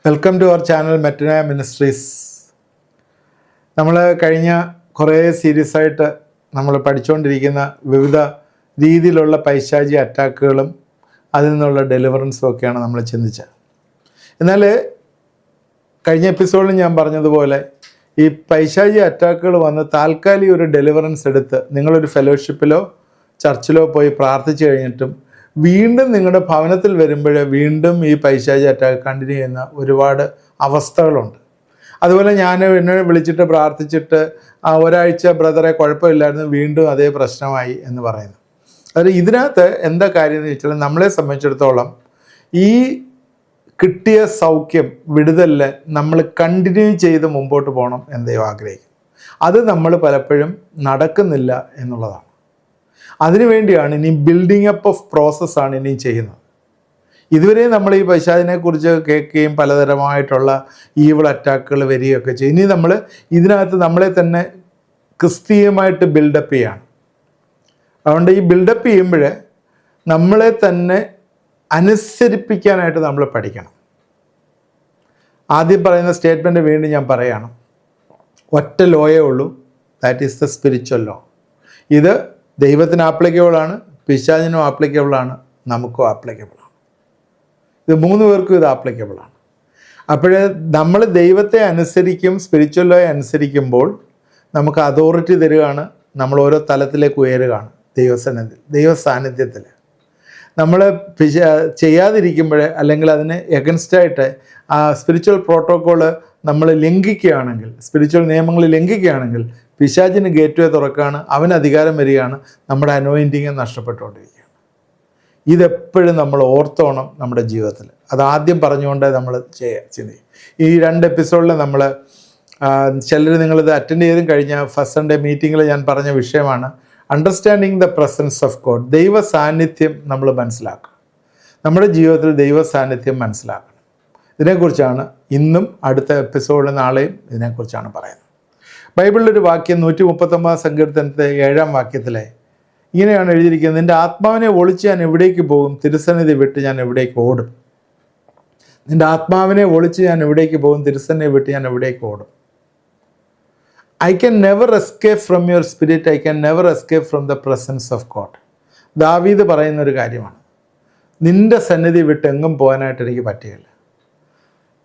Welcome to our channel മെറ്റന ministries. നമ്മൾ കഴിഞ്ഞ കുറേ സീരീസായിട്ട് നമ്മൾ പഠിച്ചുകൊണ്ടിരിക്കുന്ന വിവിധ രീതിയിലുള്ള പൈശാചിക അറ്റാക്കുകളും അതിൽ നിന്നുള്ള ഡെലിവറൻസും ഒക്കെയാണ് നമ്മൾ ചിന്തിച്ചത്. എന്നാൽ കഴിഞ്ഞ എപ്പിസോഡിൽ ഞാൻ പറഞ്ഞതുപോലെ ഈ പൈശാചിക അറ്റാക്കുകൾ വന്ന് താൽക്കാലിക ഒരു ഡെലിവറൻസ് എടുത്ത് നിങ്ങളൊരു ഫെലോഷിപ്പിലോ ചർച്ചിലോ പോയി പ്രാർത്ഥിച്ചു കഴിഞ്ഞിട്ടും വീണ്ടും നിങ്ങളുടെ ഭവനത്തിൽ വരുമ്പോൾ വീണ്ടും ഈ പൈശാചിക അറ്റാക്ക് കണ്ടിന്യൂ ചെയ്യുന്ന ഒരുപാട് അവസ്ഥകളുണ്ട്. അതുപോലെ എന്നെ വിളിച്ചിട്ട് പ്രാർത്ഥിച്ചിട്ട് ഒരാഴ്ച ബ്രദറെ കുഴപ്പമില്ലായിരുന്നു, വീണ്ടും അതേ പ്രശ്നമായി എന്ന് പറയുന്നു. അതായത് ഇതിനകത്ത് എന്താ കാര്യം എന്ന് വെച്ചാൽ, നമ്മളെ സംബന്ധിച്ചിടത്തോളം ഈ കിട്ടിയ സൗഖ്യം വിടുതലിൽ നമ്മൾ കണ്ടിന്യൂ ചെയ്ത് മുമ്പോട്ട് പോകണം എന്ന് ദൈവം ആഗ്രഹിക്കും. അത് നമ്മൾ പലപ്പോഴും നടക്കുന്നില്ല എന്നുള്ളതാണ്. അതിനുവേണ്ടിയാണ് ഇനി ബിൽഡിംഗ് അപ്പ് ഓഫ് പ്രോസസ്സാണ് ഇനി ചെയ്യുന്നത്. ഇതുവരെ നമ്മൾ ഈ പൈശാചിനെക്കുറിച്ച് കേൾക്കുകയും പലതരമായിട്ടുള്ള ഈവിൾ അറ്റാക്കുകൾ വരികയൊക്കെ ചെയ്യും. ഇനി നമ്മൾ ഇതിനകത്ത് നമ്മളെ തന്നെ ക്രിസ്തീയമായിട്ട് ബിൽഡപ്പ് ചെയ്യാണ്. അതുകൊണ്ട് ഈ ബിൽഡപ്പ് ചെയ്യുമ്പോൾ നമ്മളെ തന്നെ അനുസരിപ്പിക്കാനായിട്ട് നമ്മൾ പഠിക്കണം. ആദ്യം പറയുന്ന സ്റ്റേറ്റ്മെൻറ്റ് വീണ്ടും ഞാൻ പറയുകയാണ്. ഒറ്റ ലോയേ ഉള്ളൂ, that is the spiritual law. ഇത് ദൈവത്തിന് ആപ്ലിക്കബിളാണ്, പിശാചിനും ആപ്ലിക്കബിളാണ്, നമുക്കും ആപ്ലിക്കബിളാണ്. ഇത് മൂന്ന് പേർക്കും ഇത് ആപ്ലിക്കബിളാണ്. അപ്പോഴേ നമ്മൾ ദൈവത്തെ അനുസരിക്കും, സ്പിരിച്വൽ ലോയെ അനുസരിക്കുമ്പോൾ നമുക്ക് അതോറിറ്റി തരികയാണ്. നമ്മൾ ഓരോ തലത്തിലേക്ക് ഉയരുകയാണ് ദൈവ സാന്നിധ്യത്തിൽ. നമ്മൾ ചെയ്യാതിരിക്കുമ്പോൾ അല്ലെങ്കിൽ അതിന് എഗൻസ്റ്റായിട്ട് ആ സ്പിരിച്വൽ പ്രോട്ടോക്കോള് നമ്മൾ ലംഘിക്കുകയാണെങ്കിൽ, സ്പിരിച്വൽ നിയമങ്ങൾ ലംഘിക്കുകയാണെങ്കിൽ പിശാചിന് ഗേറ്റ് വേ തുറക്കുകയാണ്, അവന് അധികാരം വരികയാണ്, നമ്മുടെ അനോയിൻറ്റിങ് നഷ്ടപ്പെട്ടുകൊണ്ടിരിക്കുകയാണ്. ഇതെപ്പോഴും നമ്മൾ ഓർത്തോണം നമ്മുടെ ജീവിതത്തിൽ. അതാദ്യം പറഞ്ഞുകൊണ്ട് നമ്മൾ ചിന്തിക്കും. ഈ 2 എപ്പിസോഡിൽ നമ്മൾ ചിലർ നിങ്ങളിത് അറ്റൻഡ് ചെയ്തും കഴിഞ്ഞ ഫസ്റ്റ് സൺഡേ മീറ്റിങ്ങിൽ ഞാൻ പറഞ്ഞ വിഷയമാണ് understanding the presence of God. ദൈവ സാന്നിധ്യം നമ്മൾ മനസ്സിലാക്കുക. നമ്മുടെ ജീവിതത്തിൽ ദൈവ സാന്നിധ്യം മനസ്സിലാക്കണം. ഇതിനെക്കുറിച്ചാണ് ഇന്നും അടുത്ത എപ്പിസോഡിൽ നാളെയും ഇതിനെക്കുറിച്ചാണ് പറയുന്നത്. ബൈബിളിലൊരു വാക്യം 139 സങ്കീർത്തനത്തെ 7-ാം വാക്യത്തിലെ ഇങ്ങനെയാണ് എഴുതിയിരിക്കുന്നത്: നിൻ്റെ ആത്മാവിനെ ഒളിച്ച് ഞാൻ എവിടേക്ക് പോകും, തിരുസന്നിധി വിട്ട് ഞാൻ എവിടേക്ക് ഓടും. നിൻ്റെ ആത്മാവിനെ ഒളിച്ച് ഞാൻ എവിടേക്ക് പോകും, തിരുസന്നിധി വിട്ട് ഞാൻ എവിടേക്ക് ഓടും. I can never escape from your spirit. I can never escape from the presence of God. ദാവീദ് പറയുന്നൊരു കാര്യമാണ്. നിൻ്റെ സന്നിധി വിട്ട് എങ്ങും പോകാനായിട്ട് എനിക്ക് പറ്റുകയില്ല.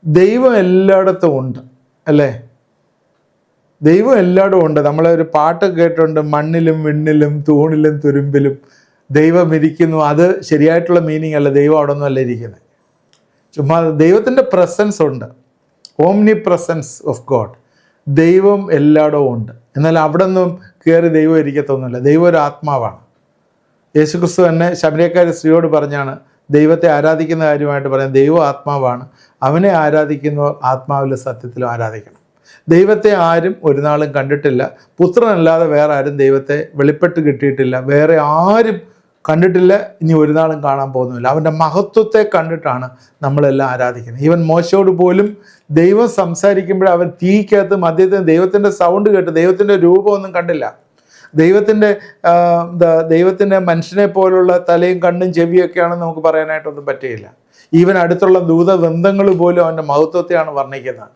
ദൈവം എല്ലായിടത്തും ഉണ്ട്, അല്ലേ? ദൈവം എല്ലായിടും ഉണ്ട്. നമ്മളൊരു പാട്ട് കേട്ടിട്ടുണ്ട്, മണ്ണിലും വിണ്ണിലും തൂണിലും തുരുമ്പിലും ദൈവം ഇരിക്കുന്നു. അത് ശരിയായിട്ടുള്ള മീനിങ് അല്ല, ദൈവം അവിടെ ഒന്നും അല്ല ഇരിക്കുന്നത്. ചുമ്മാ ദൈവത്തിൻ്റെ പ്രസൻസ് ഉണ്ട്, ഓംനി പ്രസൻസ് ഓഫ് ഗോഡ്. ദൈവം എല്ലായിടവും ഉണ്ട്. എന്നാൽ അവിടെ നിന്നും കയറി ദൈവം ഇരിക്കത്തൊന്നുമില്ല. ദൈവം ഒരു ആത്മാവാണ്. യേശുക്രിസ്തു തന്നെ ശമരിയക്കാരി സ്ത്രീയോട് പറഞ്ഞാണ് ദൈവത്തെ ആരാധിക്കുന്ന കാര്യമായിട്ട് പറയുന്നത്. ദൈവം ആത്മാവാണ്, അവനെ ആരാധിക്കുന്നവർ ആത്മാവിലും സത്യത്തിലും ആരാധിക്കണം. ദൈവത്തെ ആരും ഒരു നാളും കണ്ടിട്ടില്ല. പുത്രനല്ലാതെ വേറെ ആരും ദൈവത്തെ വെളിപ്പെട്ട് കിട്ടിയിട്ടില്ല. വേറെ ആരും കണ്ടിട്ടില്ല, ഇനി ഒരു നാളും കാണാൻ പോകുന്നില്ല. അവൻ്റെ മഹത്വത്തെ കണ്ടിട്ടാണ് നമ്മളെല്ലാം ആരാധിക്കുന്നത്. ഈവൻ മോശയോട് പോലും ദൈവം സംസാരിക്കുമ്പോൾ അവൻ തീക്കകത്ത് മധ്യത്തിൽ ദൈവത്തിൻ്റെ സൗണ്ട് കേട്ട് ദൈവത്തിൻ്റെ രൂപമൊന്നും കണ്ടില്ല. ദൈവത്തിൻ്റെ മനുഷ്യനെ പോലുള്ള തലയും കണ്ണും ചെവിയൊക്കെയാണെന്ന് നമുക്ക് പറയാനായിട്ടൊന്നും പറ്റുകയില്ല. ഈവൻ അടുത്തുള്ള ദൂതവൃന്ദങ്ങൾ പോലും അവൻ്റെ മഹത്വത്തെയാണ് വർണ്ണിക്കുന്നത്.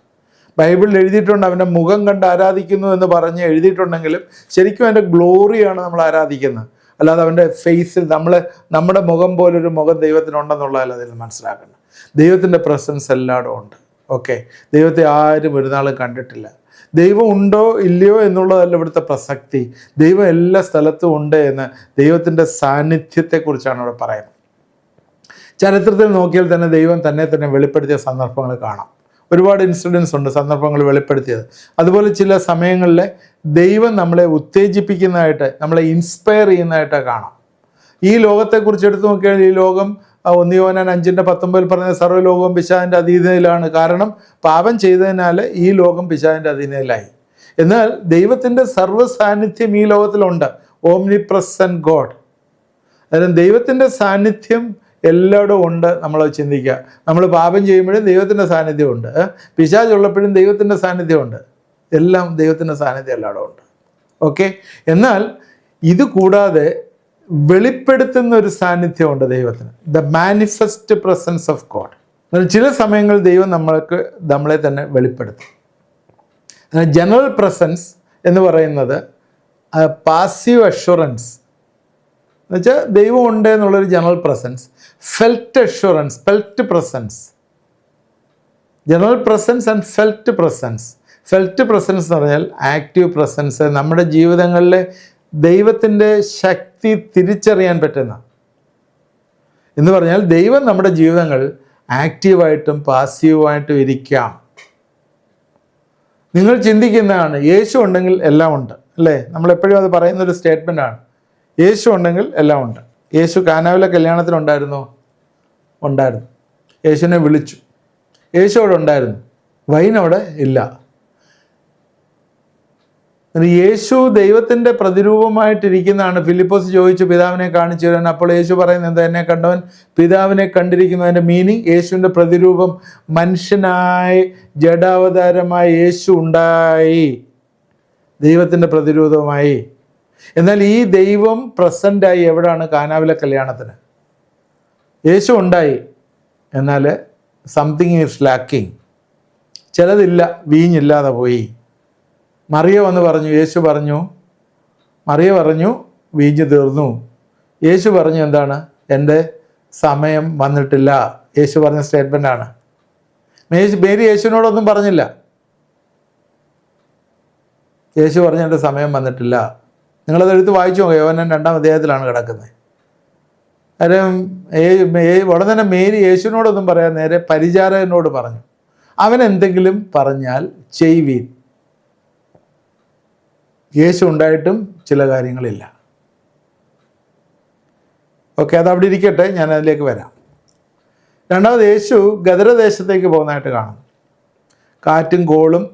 ബൈബിളിൽ എഴുതിയിട്ടുണ്ട്, അവൻ്റെ മുഖം കണ്ട് ആരാധിക്കുന്നു എന്ന് പറഞ്ഞ് എഴുതിയിട്ടുണ്ടെങ്കിലും ശരിക്കും അവൻ്റെ ഗ്ലോറിയാണ് നമ്മൾ ആരാധിക്കുന്നത്. അല്ലാതെ അവൻ്റെ ഫേസിൽ നമ്മുടെ മുഖം പോലൊരു മുഖം ദൈവത്തിനുണ്ടെന്നുള്ളതല്ല അതിൽ മനസ്സിലാക്കുന്നത്. ദൈവത്തിൻ്റെ പ്രസൻസ് എല്ലായിടും ഉണ്ട്. ഓക്കെ, ദൈവത്തെ ആരും ഒരു നാളും കണ്ടിട്ടില്ല. ദൈവം ഉണ്ടോ ഇല്ലയോ എന്നുള്ളതല്ല ഇവിടുത്തെ പ്രസക്തി. ദൈവം എല്ലാ സ്ഥലത്തും ഉണ്ട് എന്ന് ദൈവത്തിൻ്റെ സാന്നിധ്യത്തെക്കുറിച്ചാണ് ഇവിടെ പറയുന്നത്. ചരിത്രത്തിൽ നോക്കിയാൽ തന്നെ ദൈവം തന്നെ വെളിപ്പെടുത്തിയ സന്ദർഭങ്ങൾ കാണാം. ഒരുപാട് ഇൻസിഡൻസ് ഉണ്ട് സന്ദർഭങ്ങൾ വെളിപ്പെടുത്തിയത്. അതുപോലെ ചില സമയങ്ങളിൽ ദൈവം നമ്മളെ ഉത്തേജിപ്പിക്കുന്നതായിട്ട്, നമ്മളെ ഇൻസ്പയർ ചെയ്യുന്നതായിട്ട് കാണാം. ഈ ലോകത്തെക്കുറിച്ച് എടുത്തു നോക്കിയാൽ ഈ ലോകം 1 യോഹന്നാൻ 5:19 പറഞ്ഞ സർവ്വലോകവും പിശാചിൻ്റെ അധീനതയിലാണ്. കാരണം പാപം ചെയ്തതിനാൽ ഈ ലോകം പിശാചിൻ്റെ അധീനതയിലായി. എന്നാൽ ദൈവത്തിൻ്റെ സർവ്വ സാന്നിധ്യം ഈ ലോകത്തിലുണ്ട്. Omni present God. അതായത് ദൈവത്തിൻ്റെ സാന്നിധ്യം എല്ലായിടും ഉണ്ട്. നമ്മൾ ചിന്തിക്കുക, നമ്മൾ പാപം ചെയ്യുമ്പോഴും ദൈവത്തിൻ്റെ സാന്നിധ്യമുണ്ട്, പിശാചുള്ളപ്പോഴും ദൈവത്തിൻ്റെ സാന്നിധ്യമുണ്ട്. എല്ലാം ദൈവത്തിൻ്റെ സാന്നിധ്യം എല്ലായിടും ഉണ്ട്. ഓക്കെ, എന്നാൽ ഇത് കൂടാതെ വെളിപ്പെടുത്തുന്ന ഒരു സാന്നിധ്യമുണ്ട് ദൈവത്തിന്. The manifest presence of God. ചില സമയങ്ങളിൽ ദൈവം നമ്മളെ തന്നെ വെളിപ്പെടുത്തും. ജനറൽ പ്രസൻസ് എന്ന് പറയുന്നത് പാസീവ് അഷ്വറൻസ് എന്ന് വെച്ചാൽ ദൈവം ഉണ്ട് എന്നുള്ളൊരു general presence. Felt assurance, felt presence, general presence and felt presence. Felt presence എന്ന് പറഞ്ഞാൽ ആക്റ്റീവ് പ്രസൻസ്, നമ്മുടെ ജീവിതങ്ങളിലെ ദൈവത്തിൻ്റെ ശക്തി തിരിച്ചറിയാൻ പറ്റുന്ന എന്ന് പറഞ്ഞാൽ ദൈവം നമ്മുടെ ജീവിതങ്ങൾ ആക്റ്റീവായിട്ടും പാസീവായിട്ടും ഇരിക്കാം. നിങ്ങൾ ചിന്തിക്കുന്നതാണ് യേശു ഉണ്ടെങ്കിൽ എല്ലാം ഉണ്ട്, അല്ലേ? നമ്മളെപ്പോഴും അത് പറയുന്നൊരു സ്റ്റേറ്റ്മെൻറ്റാണ്. യേശു ഉണ്ടെങ്കിൽ എല്ലാം ഉണ്ട്. യേശു കാനാവിലെ കല്യാണത്തിനുണ്ടായിരുന്നോ? ഉണ്ടായിരുന്നു. യേശുവിനെ വിളിച്ചു, യേശു അവിടെ ഉണ്ടായിരുന്നു. വൈൻ അവിടെ ഇല്ല. യേശു ദൈവത്തിൻ്റെ പ്രതിരൂപമായിട്ടിരിക്കുന്നതാണ്. ഫിലിപ്പോസ് ചോദിച്ചു പിതാവിനെ കാണിച്ചു തരാൻ. അപ്പോൾ യേശു പറയുന്നത് എന്താ? എന്നെ കണ്ടവൻ പിതാവിനെ കണ്ടിരിക്കുന്നു. അതിൻ്റെ മീനിങ് യേശുവിൻ്റെ പ്രതിരൂപം, മനുഷ്യനായി ജഡാവതാരമായി യേശു ഉണ്ടായി, ദൈവത്തിൻ്റെ പ്രതിരൂപമായി. എന്നാൽ ഈ ദൈവം പ്രസൻ്റായി എവിടാണ്? കാനാവിലെ കല്യാണത്തിന്. യേശു ഉണ്ടായി, എന്നാൽ സംതിങ് ഈസ് ലാക്കിങ്. ചിലതില്ല, വീഞ്ഞില്ലാതെ പോയി. മറിയ വന്ന് പറഞ്ഞു, യേശു പറഞ്ഞു, മറിയ പറഞ്ഞു വീഞ്ഞ് തീർന്നു. യേശു പറഞ്ഞു എന്താണ്? എൻ്റെ സമയം വന്നിട്ടില്ല. യേശു പറഞ്ഞ സ്റ്റേറ്റ്മെൻ്റാണ്. മേരി യേശുവിനോടൊന്നും പറഞ്ഞില്ല. യേശു പറഞ്ഞു എൻ്റെ സമയം വന്നിട്ടില്ല. നിങ്ങളത് എടുത്ത് വായിച്ചു നോക്കുക. യോഹന്നാൻ 2-ാം അധ്യായത്തിലാണ് കിടക്കുന്നത്. കാര്യം ഉടനെ തന്നെ മേരി യേശുവിനോടൊന്നും പറയാൻ നേരെ പരിചാരകനോട് പറഞ്ഞു, അവൻ എന്തെങ്കിലും പറഞ്ഞാൽ ചെയ്യുവീൻ. യേശു ഉണ്ടായിട്ടും ചില കാര്യങ്ങളില്ല. ഓക്കെ, അതവിടെ ഇരിക്കട്ടെ, ഞാൻ അതിലേക്ക് വരാം. രണ്ടാമത്, യേശു ഗദരദേശത്തേക്ക് പോകുന്നതായിട്ട് കാണുന്നു. കാറ്റും കോളും,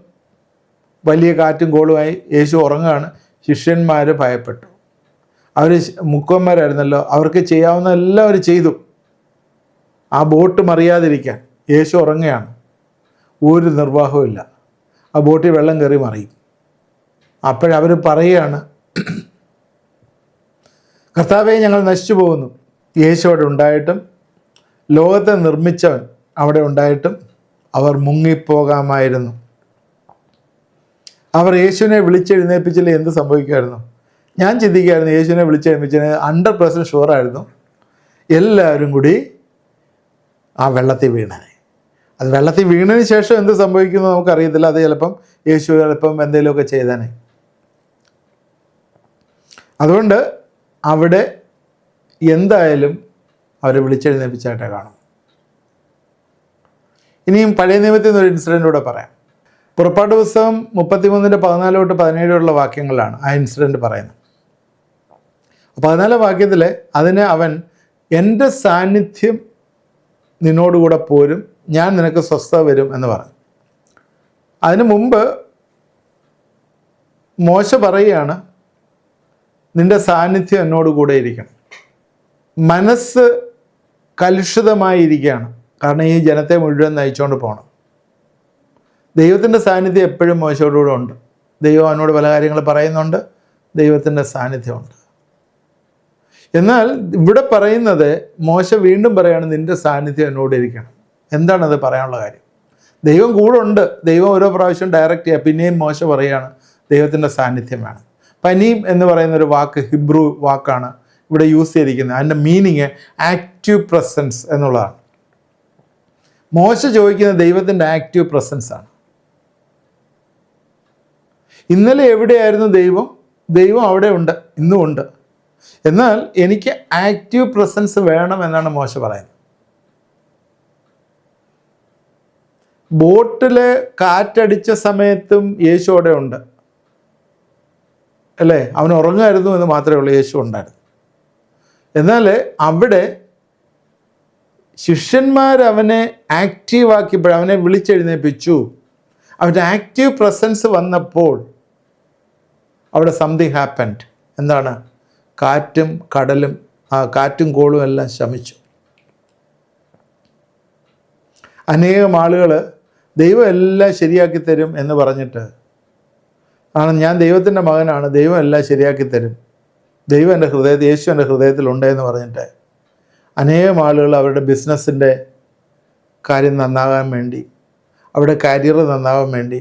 വലിയ കാറ്റും കോളുമായി യേശു ഉറങ്ങുകയാണ്. ശിഷ്യന്മാർ ഭയപ്പെട്ടു. അവർ മുക്കുവന്മാരായിരുന്നല്ലോ, അവർക്ക് ചെയ്യാവുന്ന എല്ലാം അവർ ചെയ്തു ആ ബോട്ട് മറിയാതിരിക്കാൻ. യേശു ഉറങ്ങുകയാണ്, ഒരു നിർവാഹവും ഇല്ല. ആ ബോട്ടിൽ വെള്ളം കയറി മറിയും. അപ്പോഴവർ പറയുകയാണ്, കർത്താവേ ഞങ്ങൾ നശിച്ചു പോകുന്നു. യേശു അവിടെ ഉണ്ടായിട്ടും, ലോകത്തെ നിർമ്മിച്ചവൻ അവിടെ ഉണ്ടായിട്ടും അവർ മുങ്ങിപ്പോകാമായിരുന്നു. അവർ യേശുവിനെ വിളിച്ചെഴുന്നേൽപ്പിച്ചില്ലേ എന്ത് സംഭവിക്കുമായിരുന്നു? ഞാൻ ചിന്തിക്കുകയായിരുന്നു, യേശുവിനെ വിളിച്ചെഴുന്നേൽപ്പിച്ചതിന് 100% ഷുവറായിരുന്നു എല്ലാവരും കൂടി ആ വെള്ളത്തിൽ വീണനെ. അത് വെള്ളത്തിൽ വീണതിന് ശേഷം എന്ത് സംഭവിക്കുന്നു നമുക്കറിയത്തില്ല. അത് ചിലപ്പം യേശു എന്തെങ്കിലുമൊക്കെ ചെയ്തേനെ. അതുകൊണ്ട് അവിടെ എന്തായാലും അവരെ വിളിച്ചെഴുന്നേൽപ്പിച്ചായിട്ടേ കാണും. ഇനിയും പഴയ നിയമത്തിൽ നിന്നൊരു ഇൻസിഡൻ്റ് കൂടെ പറയാം. പുറപ്പാട് പുസ്തകം 33-14-17 വാക്യങ്ങളിലാണ് ആ ഇൻസിഡൻറ്റ് പറയുന്നത്. 14 വാക്യത്തിൽ അതിന് അവൻ എൻ്റെ സാന്നിധ്യം നിന്നോടുകൂടെ പോരും, ഞാൻ നിനക്ക് സ്വസ്ഥത വരും എന്ന് പറഞ്ഞു. അതിനു മുമ്പ് മോശ പറയുകയാണ്, നിൻ്റെ സാന്നിധ്യം എന്നോടുകൂടെ ഇരിക്കണം. മനസ്സ് കലുഷിതമായിരിക്കുകയാണ്, കാരണം ഈ ജനത്തെ മുഴുവൻ നയിച്ചുകൊണ്ട് പോകണം. ദൈവത്തിൻ്റെ സാന്നിധ്യം എപ്പോഴും മോശയോടുകൂടെ ഉണ്ട്. ദൈവം അവനോട് പല കാര്യങ്ങൾ പറയുന്നുണ്ട്, ദൈവത്തിൻ്റെ സാന്നിധ്യമുണ്ട്. എന്നാൽ ഇവിടെ പറയുന്നത്, മോശ വീണ്ടും പറയാണ്, നിൻ്റെ സാന്നിധ്യം എന്നോട് ഇരിക്കണം. എന്താണത് പറയാനുള്ള കാര്യം? ദൈവം കൂടെ ഉണ്ട്. ദൈവം ഓരോ പ്രാവശ്യം ഡയറക്റ്റ് ചെയ്യുക. പിന്നെയും മോശ പറയുകയാണ്, ദൈവത്തിൻ്റെ സാന്നിധ്യം വേണം. പനീം എന്ന് പറയുന്നൊരു വാക്ക് ഹിബ്രു വാക്കാണ് ഇവിടെ യൂസ് ചെയ്തിരിക്കുന്നത്. അതിൻ്റെ മീനിങ് ആക്റ്റീവ് പ്രസൻസ് എന്നുള്ളതാണ്. മോശ ചോദിക്കുന്ന ദൈവത്തിൻ്റെ ആക്റ്റീവ് പ്രസൻസ് ആണ്. ഇന്നലെ എവിടെയായിരുന്നു ദൈവം? ദൈവം അവിടെ ഉണ്ട്, ഇന്നും ഉണ്ട്. എന്നാൽ എനിക്ക് ആക്റ്റീവ് പ്രസൻസ് വേണം എന്നാണ് മോശ പറയുന്നത്. ബോട്ടിൽ കാറ്റടിച്ച സമയത്തും യേശു അവിടെ ഉണ്ട്, അല്ലേ? അവൻ ഉറങ്ങുമായിരുന്നു എന്ന് മാത്രമേ ഉള്ളൂ, യേശു ഉണ്ടായിരുന്നു. എന്നാൽ അവിടെ ശിഷ്യന്മാരവനെ ആക്റ്റീവാക്കിയപ്പോൾ, അവനെ വിളിച്ചെഴുന്നേൽപ്പിച്ചു. അവൻ്റെ ആക്റ്റീവ് പ്രസൻസ് വന്നപ്പോൾ അവിടെ സംതിങ് ഹാപ്പൻഡ്. എന്താണ്? കാറ്റും കടലും കാറ്റും കോളും എല്ലാം ശമിച്ചു. അനേകം ആളുകൾ ദൈവം എല്ലാം ശരിയാക്കി തരും എന്ന് പറഞ്ഞിട്ട് ആണ്, ഞാൻ ദൈവത്തിൻ്റെ മകനാണ്, ദൈവം എല്ലാം ശരിയാക്കി തരും, ദൈവം എൻ്റെ ഹൃദയത്തിൽ, യേശു എൻ്റെ ഹൃദയത്തിലുണ്ട് എന്ന് പറഞ്ഞിട്ട് അനേകം ആളുകൾ അവരുടെ ബിസിനസ്സിൻ്റെ കാര്യം നന്നാകാൻ വേണ്ടി, അവിടെ കരിയർ നന്നാവാൻ വേണ്ടി,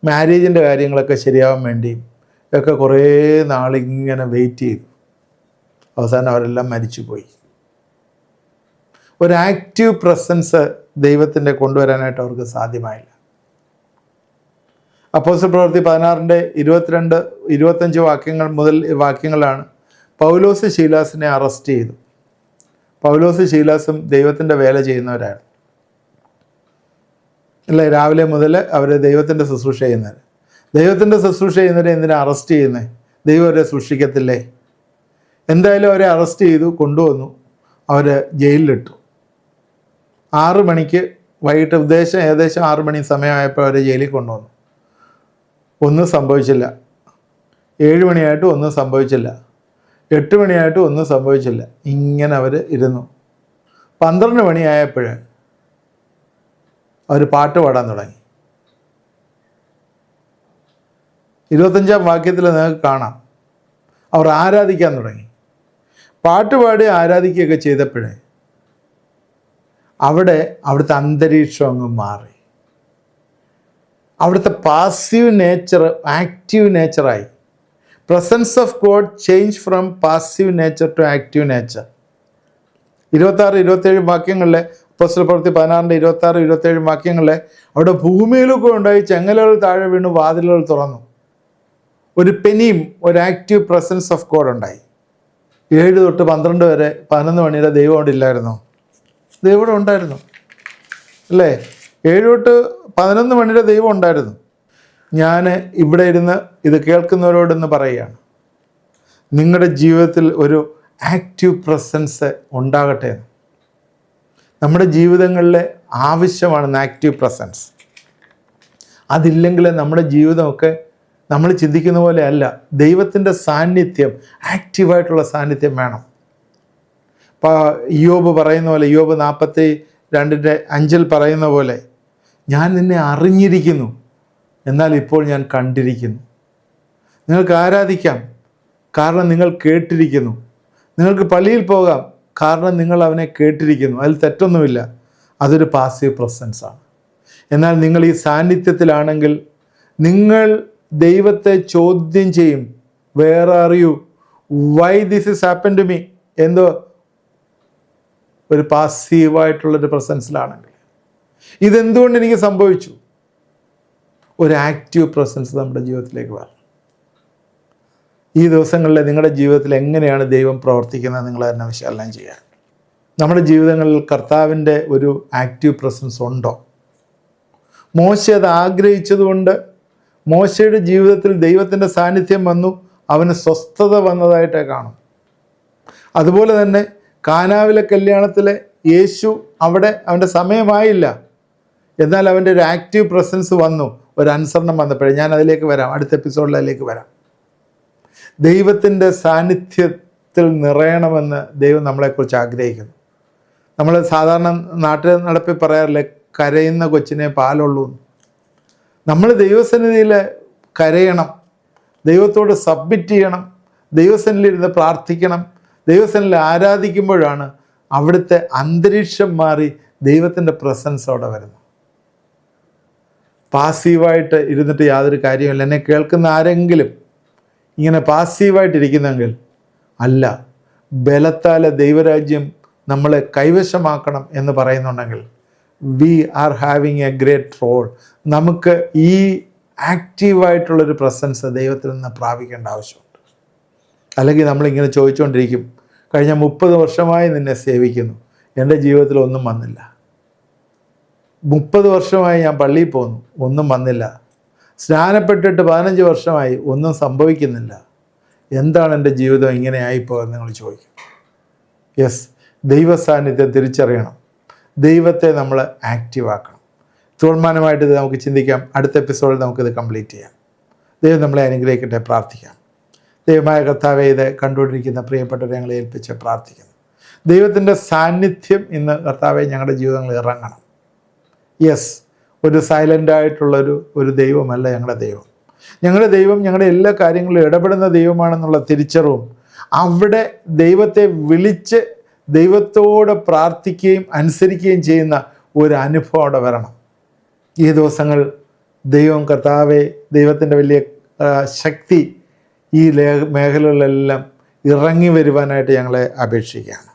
മാരേജിൻ്റെ കാര്യങ്ങളൊക്കെ ശരിയാവാൻ വേണ്ടി ഒക്കെ കുറേ നാളിങ്ങനെ വെയിറ്റ് ചെയ്തു. അവസാനം അവരെല്ലാം മരിച്ചുപോയി. ഒരു ആക്റ്റീവ് പ്രസൻസ് ദൈവത്തിൻ്റെ കൊണ്ടുവരാനായിട്ട് അവർക്ക് സാധ്യമായില്ല. അപ്പോസ്തല പ്രവൃത്തി 16:22-25 വാക്യങ്ങളാണ് പൗലോസ് ശീലാസിനെ അറസ്റ്റ് ചെയ്തു. പൗലോസ് ശീലാസും ദൈവത്തിൻ്റെ വേല ചെയ്യുന്നവരായിരുന്നു. അല്ലേ? രാവിലെ മുതൽ അവർ ദൈവത്തിൻ്റെ ശുശ്രൂഷ ചെയ്യുന്നവർ. ദൈവത്തിൻ്റെ ശുശ്രൂഷ ചെയ്യുന്നവരെ എന്തിനാണ് അറസ്റ്റ് ചെയ്യുന്നത്? ദൈവം അവരെ സൂക്ഷിക്കത്തില്ലേ? എന്തായാലും അവരെ അറസ്റ്റ് ചെയ്തു, കൊണ്ടുവന്നു, അവർ ജയിലിലിട്ടു. 6 മണിക്ക് വൈകിട്ട് ഏകദേശം 6 മണി സമയമായപ്പോൾ അവരെ ജയിലിൽ കൊണ്ടുവന്നു. ഒന്നും സംഭവിച്ചില്ല. 7 മണിയായിട്ടും ഒന്നും സംഭവിച്ചില്ല. 8 മണിയായിട്ടും ഒന്നും സംഭവിച്ചില്ല. ഇങ്ങനെ അവർ ഇരുന്നു. 12 മണിയായപ്പോൾ അവർ പാട്ട് പാടാൻ തുടങ്ങി. 25-ാം വാക്യത്തിൽ നിങ്ങൾക്ക് കാണാം, അവർ ആരാധിക്കാൻ തുടങ്ങി. പാട്ടുപാടി ആരാധിക്കുകയൊക്കെ ചെയ്തപ്പോഴേ അവിടുത്തെ അന്തരീക്ഷം അങ്ങ് മാറി. അവിടുത്തെ പാസീവ് നേച്ചർ ആക്റ്റീവ് നേച്ചറായി. Presence of God change from passive nature to active nature. 26-27 വാക്യങ്ങളിലെ അപ്പോസ്തല പ്രവൃത്തി 16-26-27 വാക്യങ്ങളിലെ അവിടെ ഭൂമിയിലൊക്കെ ഉണ്ടായി ചെങ്ങലകൾ താഴെ വീണു, വാതിലുകൾ തുറന്നു. ഒരു പെനിയും ഒരു ആക്റ്റീവ് പ്രസൻസ് ഓഫ് ഗോഡ് ഉണ്ടായി. 7 തൊട്ട് 12 വരെ 11 മണിയുടെ ദൈവം അവിടെ ഇല്ലായിരുന്നോ? ദൈവം ഇവിടെ ഉണ്ടായിരുന്നു, അല്ലേ? 7 തൊട്ട് 11 മണിയുടെ ദൈവം ഉണ്ടായിരുന്നു. ഞാൻ ഇവിടെ ഇരുന്ന് ഇത് കേൾക്കുന്നവരോടൊന്ന് പറയുകയാണ്, നിങ്ങളുടെ ജീവിതത്തിൽ ഒരു ആക്റ്റീവ് പ്രസൻസ് ഉണ്ടാകട്ടെ. നമ്മുടെ ജീവിതങ്ങളിലെ ആവശ്യമാണ് ആക്റ്റീവ് പ്രസൻസ്. അതില്ലെങ്കിൽ നമ്മുടെ ജീവിതമൊക്കെ നമ്മൾ ചിന്തിക്കുന്ന പോലെ അല്ല. ദൈവത്തിൻ്റെ സാന്നിധ്യം, ആക്റ്റീവായിട്ടുള്ള സാന്നിധ്യം വേണം. ഇപ്പോൾ ഇയ്യോബ് പറയുന്ന പോലെ, ഇയ്യോബ് 42:5 പറയുന്ന പോലെ, ഞാൻ നിന്നെ അറിഞ്ഞിരിക്കുന്നു, എന്നാൽ ഇപ്പോൾ ഞാൻ കണ്ടിരിക്കുന്നു. നിങ്ങൾക്ക് ആരാധിക്കാം, കാരണം നിങ്ങൾ കേട്ടിരിക്കുന്നു. നിങ്ങൾക്ക് പള്ളിയിൽ പോകാം, കാരണം നിങ്ങൾ അവനെ കേട്ടിരിക്കുന്നു. അതിൽ തെറ്റൊന്നുമില്ല. അതൊരു പാസീവ് പ്രസൻസാണ്. എന്നാൽ നിങ്ങൾ ഈ സാന്നിധ്യത്തിലാണെങ്കിൽ നിങ്ങൾ ദൈവത്തെ ചോദ്യം ചെയ്യും. വേറെ അറിയൂ why this is happen to me. എന്തോ ഒരു പാസീവായിട്ടുള്ളൊരു പ്രസൻസിലാണെങ്കിൽ ഇതെന്തുകൊണ്ട് എനിക്ക് സംഭവിച്ചു? ഒരു ആക്റ്റീവ് പ്രസൻസ് നമ്മുടെ ജീവിതത്തിലേക്ക് വരണം. ഈ ദിവസങ്ങളിൽ നിങ്ങളുടെ ജീവിതത്തിൽ എങ്ങനെയാണ് ദൈവം പ്രവർത്തിക്കുന്നത് നിങ്ങൾ തന്നെ വിശകലനം ചെയ്യുക. നമ്മുടെ ജീവിതങ്ങളിൽ കർത്താവിൻ്റെ ഒരു ആക്റ്റീവ് പ്രസൻസ് ഉണ്ടോ? മോശ അത് ആഗ്രഹിച്ചതുകൊണ്ട് മോശയുടെ ജീവിതത്തിൽ ദൈവത്തിൻ്റെ സാന്നിധ്യം വന്നു, അവന് സ്വസ്ഥത വന്നതായിട്ടേ കാണും. അതുപോലെ തന്നെ കാനാവിലെ കല്യാണത്തിലെ യേശു അവിടെ അവൻ്റെ സമയമായില്ല, എന്നാൽ അവൻ്റെ ഒരു ആക്റ്റീവ് പ്രസൻസ് വന്നു, ഒരു അനുസരണം വന്നപ്പോഴേ. ഞാൻ അതിലേക്ക് വരാം, അടുത്ത എപ്പിസോഡിൽ അതിലേക്ക് വരാം. ദൈവത്തിൻ്റെ സാന്നിധ്യത്തിൽ നിറയണമെന്ന് ദൈവം നമ്മളെക്കുറിച്ച് ആഗ്രഹിക്കുന്നു. നമ്മൾ സാധാരണ നാട്ടിൽ നടപ്പിൽ പറയാറില്ലേ, കരയുന്ന കൊച്ചിനെ പാലുള്ളൂ. നമ്മൾ ദൈവസന്നിധിയിൽ കരയണം, ദൈവത്തോട് സബ്മിറ്റ് ചെയ്യണം, ദൈവസന്നിധിയിലിരുന്ന് പ്രാർത്ഥിക്കണം. ദൈവസന്നിധിയിൽ ആരാധിക്കുമ്പോഴാണ് അവിടുത്തെ അന്തരീക്ഷം മാറി ദൈവത്തിൻ്റെ പ്രസൻസ് അവിടെ വരുന്നു. പാസീവായിട്ട് ഇരുന്നിട്ട് യാതൊരു കാര്യമില്ല. എന്നെ കേൾക്കുന്ന ആരെങ്കിലും ഇങ്ങനെ പാസീവായിട്ടിരിക്കുന്നെങ്കിൽ അല്ല, ബലത്താലെ ദൈവരാജ്യം നമ്മളെ കൈവശമാക്കണം എന്ന് പറയുന്നുണ്ടെങ്കിൽ we are having a great role. നമുക്ക് ഈ ആക്റ്റീവായിട്ടുള്ളൊരു പ്രസൻസ് ദൈവത്തിൽ നിന്ന് പ്രാപിക്കേണ്ട ആവശ്യമുണ്ട്. അല്ലെങ്കിൽ നമ്മളിങ്ങനെ ചോദിച്ചുകൊണ്ടിരിക്കും, കഴിഞ്ഞ 30 വർഷമായി നിന്നെ സേവിക്കുന്നു, എൻ്റെ ജീവിതത്തിൽ ഒന്നും വന്നില്ല. 30 വർഷമായി ഞാൻ പള്ളിയിൽ പോകുന്നു, ഒന്നും വന്നില്ല. സ്നാനപ്പെട്ടിട്ട് 15 വർഷമായി, ഒന്നും സംഭവിക്കുന്നില്ല. എന്താണ് എൻ്റെ ജീവിതം ഇങ്ങനെ ആയിപ്പോയെന്ന് നിങ്ങൾ ചോദിക്കും. യെസ്, ദൈവ സാന്നിധ്യം തിരിച്ചറിയണം. ദൈവത്തെ നമ്മൾ ആക്റ്റീവാക്കണം. തീർമാനമായിട്ട് ഇത് നമുക്ക് ചിന്തിക്കാം. അടുത്ത എപ്പിസോഡിൽ നമുക്കിത് കംപ്ലീറ്റ് ചെയ്യാം. ദൈവം നമ്മളെ അനുഗ്രഹിക്കട്ടെ. പ്രാർത്ഥിക്കാം. ദൈവമായ കർത്താവേ, ഇത് കണ്ടുകൊണ്ടിരിക്കുന്ന പ്രിയപ്പെട്ടവരെ ഞങ്ങളെ ഏൽപ്പിച്ച് പ്രാർത്ഥിക്കുന്നു. ദൈവത്തിൻ്റെ സാന്നിധ്യം ഇന്ന് കർത്താവെ ഞങ്ങളുടെ ജീവിതങ്ങളിൽ ഇറങ്ങണം. യെസ്, ഒരു സൈലൻ്റായിട്ടുള്ളൊരു ദൈവമല്ല ഞങ്ങളുടെ ദൈവം. ഞങ്ങളുടെ ദൈവം ഞങ്ങളുടെ എല്ലാ കാര്യങ്ങളിലും ഇടപെടുന്ന ദൈവമാണെന്നുള്ള തിരിച്ചറിവും, അവിടെ ദൈവത്തെ വിളിച്ച് ദൈവത്തോട് പ്രാർത്ഥിക്കുകയും അനുസരിക്കുകയും ചെയ്യുന്ന ഒരു അനുഭവം അവിടെ വരണം. ഈ ദിവസങ്ങൾ ദൈവം കർത്താവെ, ദൈവത്തിൻ്റെ വലിയ ശക്തി ഈ മേഖലകളിലെല്ലാം ഇറങ്ങി വരുവാനായിട്ട് ഞങ്ങളെ അപേക്ഷിക്കുകയാണ്.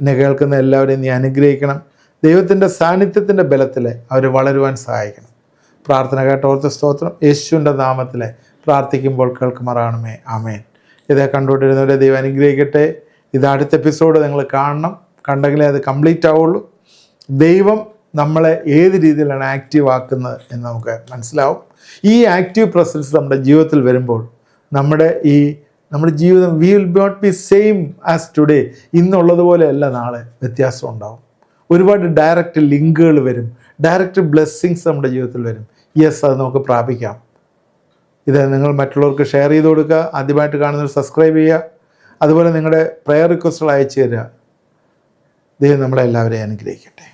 എന്നെ കേൾക്കുന്ന എല്ലാവരെയും നീ അനുഗ്രഹിക്കണം. ദൈവത്തിൻ്റെ സാന്നിധ്യത്തിൻ്റെ ബലത്തിൽ അവർ വളരുവാൻ സഹായിക്കണം. പ്രാർത്ഥന കേട്ടോർത്ത് സ്തോത്രം. യേശുവിൻ്റെ നാമത്തിൽ പ്രാർത്ഥിക്കുമ്പോൾ കേൾക്കുമാറാണമേ. ആമേൻ. ഇതേ കണ്ടുകൊണ്ടിരുന്നവരെ ദൈവം അനുഗ്രഹിക്കട്ടെ. ഇത് അടുത്ത എപ്പിസോഡ് നിങ്ങൾ കാണണം. കണ്ടെങ്കിലേ അത് കംപ്ലീറ്റ് ആവുള്ളൂ. ദൈവം നമ്മളെ ഏത് രീതിയിലാണ് ആക്റ്റീവ് ആക്കുന്നത് എന്ന് നമുക്ക് മനസ്സിലാവും. ഈ ആക്റ്റീവ് പ്രസൻസ് നമ്മുടെ ജീവിതത്തിൽ വരുമ്പോൾ നമ്മുടെ ജീവിതം will not be same as today. ഇന്നുള്ളതുപോലെയല്ല നാളെ, വ്യത്യാസം ഉണ്ടാവും. ഒരുപാട് ഡയറക്റ്റ് ലിങ്കുകൾ വരും, ഡയറക്റ്റ് ബ്ലെസ്സിങ്സ് നമ്മുടെ ജീവിതത്തിൽ വരും. യെസ്, അത് നമുക്ക് പ്രാപിക്കാം. ഇത് നിങ്ങൾ മറ്റുള്ളവർക്ക് ഷെയർ ചെയ്ത് കൊടുക്കുക. ആദ്യമായിട്ട് കാണുന്നവർ സബ്സ്ക്രൈബ് ചെയ്യുക. അതുപോലെ നിങ്ങളുടെ പ്രെയർ റിക്വസ്റ്റുകൾ അയച്ചു തരിക. ദൈവം നമ്മളെല്ലാവരെയും അനുഗ്രഹിക്കട്ടെ.